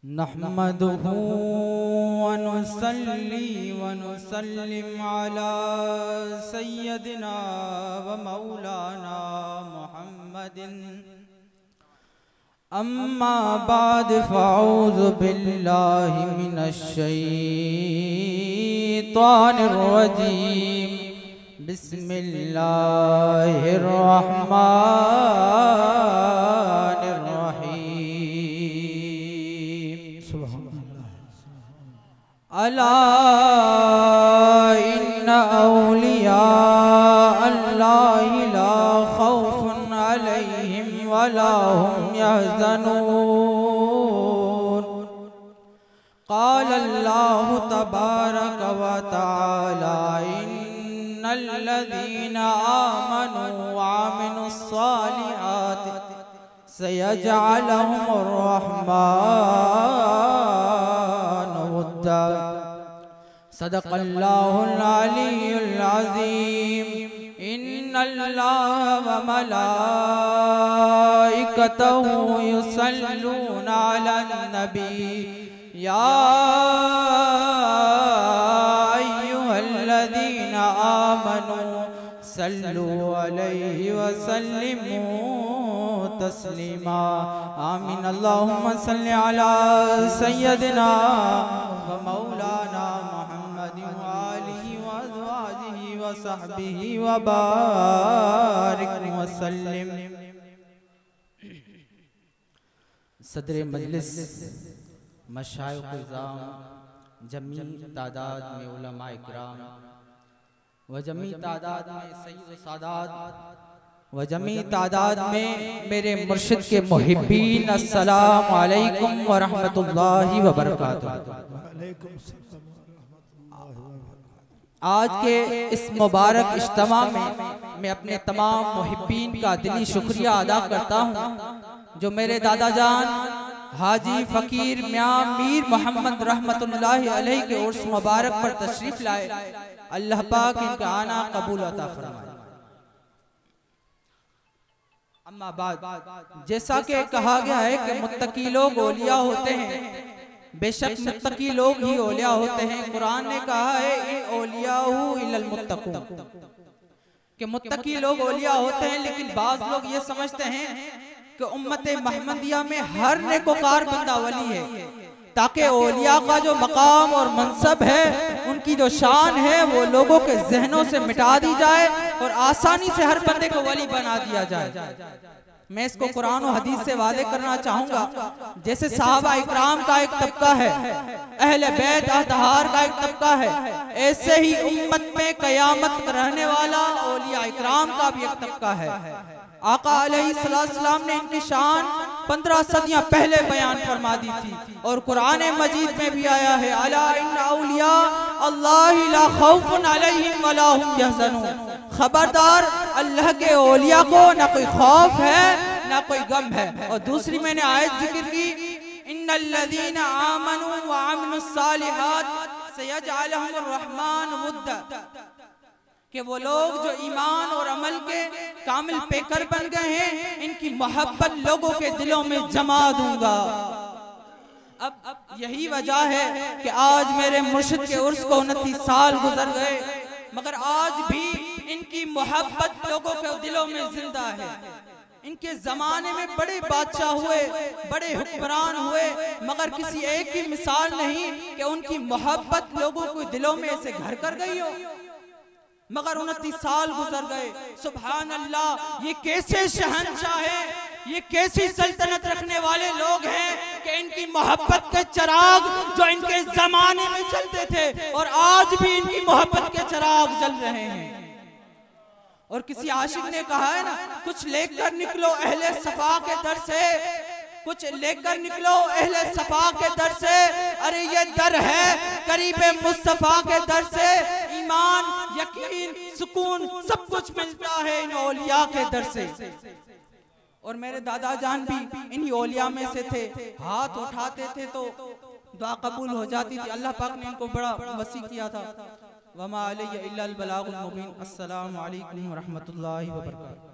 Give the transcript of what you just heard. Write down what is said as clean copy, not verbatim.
नहमदुहु व नुसल्ली व नुसल्लिम अला सय्यदिना व मौलाना मुहम्मदिन अम्मा बाद फ़अऊज़ु बिल्लाहि मिनश शैतानिर रजीम बिस्मिल्लाहिर रहमानिर अला इन्ना औलिया अल्लाहि ला खौफुन अलैहिम वला हुम यहज़नून। क़ाल अल्लाहु तबारक व तआला इन्नल्लज़ीना आमनू व अमिलुस्सालिहाति सयजअलहुमुर रहमानु वुद्दा। सदक़ल्लाहुल अलीयुल अज़ीम। इन्नल्लाह व मलाइकतहु युसल्लूना अलन नबी या अय्युहल्लज़ीना आमनू सल्लु अलैहि व सल्लिमू तस्लीमा। आमीन। अल्लाहुम्मा सल्लि अला सय्यदिना व मौलाना मुहम्मदिन व आलिहि व अज़वाजिहि व सहबिहि व बारिक व सल्लिम। सदर मजलिस, मशाइख़-ए-इज़ाम, जमी तादाद में उलमा इकराम व जमी तादाद में सय्यद सादात व जमी तादाद में मेरे मुर्शिद के मुहिब्बीन, अस्सलामु अलैकुम व रहमतुल्लाहि व बरकातुहू। आज के इस मुबारक इज्तिमा में मैं अपने तमाम मुहिब्बीन का दिली शुक्रिया अदा करता हूँ जो मेरे दादा जान हाजी फ़कीर मियां मीर मोहम्मद रहमतुल्लाहि अलैहि के उर्स मुबारक पर तशरीफ लाए। अल्लाह पाक इनका आना कबूल अता फरमाए। अम्मा बाद, जैसा कि कहा गया है कि मुत्तकी लोग औलिया होते हैं, बेशक मुत्तकी लोग ही औलिया होते हैं। कुरान ने कहा है इन औलियाहु इल्लल मुत्तकून, कि मुत्तकी लोग औलिया होते हैं। लेकिन बाज़ लोग ये समझते हैं कि उम्मते महमदिया में हर नेकोकार बंदा वली है, ताकि औलिया का जो मकाम और मनसब है, उनकी जो शान है, वो लोगों के जहनों से मिटा दी जाए और आसानी से हर बंदे को वली बना दिया जाए। मैं इसको कुरान और हदीस से वादे करना चाहूंगा। जैसे साहबा इकराम का एक तबका है, अहले बैत अतहार का एक तबका है, ऐसे ही उम्मत में कयामत रहने वाला औलिया इकराम का भी एक तबका है। आका अलैहिस्सलाम ने इनकी शान 15 सदियां पहले बयान फरमा दी थी और कुरान मजीद में भी आया है अला इन्ना औलिया अल्लाहि ला खौफुन अलैहिम वला हुम यहज़नून। खबरदार, अल्लाह के औलिया को ना कोई खौफ है ना कोई गम है। और दूसरी मैंने आयत जिक्र की इन्नल्लज़ीना आमनू व अमिलुस्सालिहात सयजअलहुमुर रहमान वुद्दा, कि वो लोग जो ईमान और अमल के कामिल पेकर बन गए हैं, इनकी मोहब्बत लोगों के दिलों में जमा दूंगा। अब यही वजह है कि आज मेरे मुर्शिद के उर्स को 29 साल गुजर गए, मगर आज भी इनकी मोहब्बत लोगों के दिलों में जिंदा है। इनके जमाने में बड़े बादशाह हुए, बड़े हुक्मरान हुए, मगर किसी एक की मिसाल नहीं कि उनकी मोहब्बत लोगों के दिलों में ऐसे घर कर गई हो। मगर 29 साल गुजर गए। सुभान अल्लाह, ये कैसे शहंशाह है, ये कैसी सल्तनत रखने वाले लोग हैं कि इनकी मोहब्बत के चिराग जो इनके जमाने में चलते थे और आज भी इनकी मोहब्बत के चिराग जल रहे हैं। और किसी आशिक ने कहा है ना, कुछ लेकर निकलो अहले सफा के दर से, कुछ लेकर निकलो अहले सफा के दर से। अरे ये दर है करीबे मुस्तफा के दर से। ईमान, यकीन, सुकून सब कुछ मिलता है इन औलिया के दर से। और मेरे दादा जान भी इन्हीं औलिया में से थे। हाथ उठाते थे तो दुआ कबूल हो जाती थी। अल्लाह पाक ने इनको बड़ा वसी किया था। वमा अलैया इल्लल बलागुल मुबीन। अस्सलामु अलैकुम व रहमतुल्लाहि व बरकातुहू।